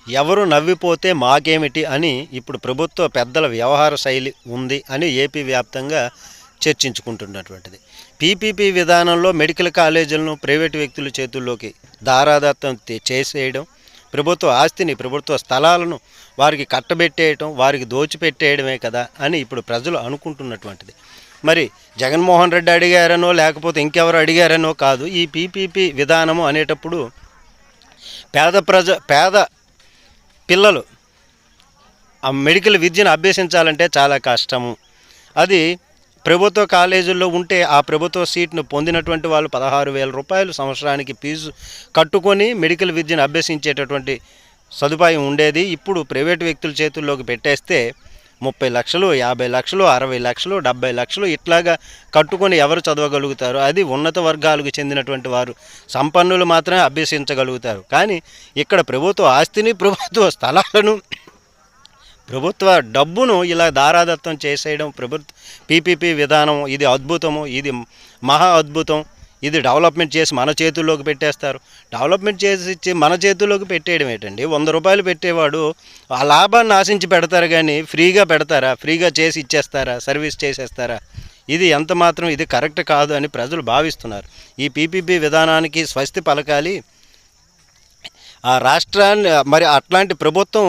ఎవరు నవ్విపోతే మాకేమిటి అని ఇప్పుడు ప్రభుత్వ పెద్దల వ్యవహార శైలి ఉంది అని ఏపీ వ్యాప్తంగా చర్చించుకుంటున్నటువంటిది. పీపీపీ విధానంలో మెడికల్ కాలేజీలను ప్రైవేటు వ్యక్తుల చేతుల్లోకి దారాదత్తం చేసేయడం, ప్రభుత్వ ఆస్తిని, ప్రభుత్వ స్థలాలను వారికి కట్టబెట్టేయటం, వారికి దోచిపెట్టేయడమే కదా అని ఇప్పుడు ప్రజలు అనుకుంటున్నటువంటిది. మరి జగన్మోహన్ రెడ్డి అడిగారనో లేకపోతే ఇంకెవరు అడిగారనో కాదు, ఈ పీపీపీ విధానము అనేటప్పుడు పేద పిల్లలు ఆ మెడికల్ విద్యను అభ్యసించాలంటే చాలా కష్టము. అది ప్రభుత్వ కాలేజీల్లో ఉంటే ఆ ప్రభుత్వ సీట్ను పొందినటువంటి వాళ్ళు 16,000 రూపాయలు సంవత్సరానికి ఫీజు కట్టుకొని మెడికల్ విద్యను అభ్యసించేటటువంటి సదుపాయం ఉండేది. ఇప్పుడు ప్రైవేటు వ్యక్తుల చేతుల్లోకి పెట్టేస్తే 30 లక్షలు, 50 లక్షలు, 60 లక్షలు, 70 లక్షలు ఇట్లాగా కట్టుకొని ఎవరు చదవగలుగుతారు? అది ఉన్నత వర్గాలకు చెందినటువంటి వారు, సంపన్నులు మాత్రమే అభ్యసించగలుగుతారు. కానీ ఇక్కడ ప్రభుత్వ ఆస్తిని, ప్రభుత్వ స్థలాలను, ప్రభుత్వ డబ్బును ఇలా దారాదత్తం చేసేయడం పీపీపీ విధానం ఇది అద్భుతము, ఇది మహా అద్భుతం, ఇది డెవలప్మెంట్ చేసి మన చేతుల్లోకి పెట్టేస్తారు. డెవలప్మెంట్ చేసి మన చేతుల్లోకి పెట్టేయడం ఏంటండి? 100 రూపాయలు పెట్టేవాడు ఆ లాభాన్ని ఆశించి పెడతారు కానీ ఫ్రీగా పెడతారా? ఫ్రీగా చేసి ఇచ్చేస్తారా? సర్వీస్ చేసేస్తారా? ఇది ఎంత మాత్రం ఇది కరెక్ట్ కాదు అని ప్రజలు భావిస్తున్నారు. ఈ పీపీపీ విధానానికి స్వస్తి పలకాలి ఆ రాష్ట్రాన్ని. మరి అట్లాంటి ప్రభుత్వం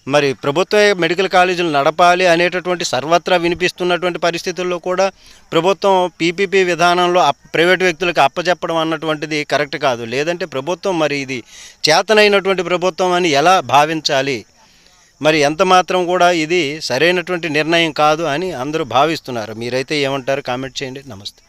మరి ప్రభుత్వ మెడికల్ కాలేజీలు నడపాలి అనేటటువంటి సర్వత్రా వినిపిస్తున్నటువంటి పరిస్థితుల్లో కూడా ప్రభుత్వం పీపీపీ విధానంలో ప్రైవేటు వ్యక్తులకు అప్పచెప్పడం అన్నటువంటిది కరెక్ట్ కాదు. లేదంటే ప్రభుత్వం మరి ఇది చేతనైనటువంటి ప్రభుత్వం అని ఎలా భావించాలి? మరి ఎంత మాత్రం కూడా ఇది సరైనటువంటి నిర్ణయం కాదు అని అందరూ భావిస్తున్నారు. మీరైతే ఏమంటారు? కామెంట్ చేయండి. నమస్తే.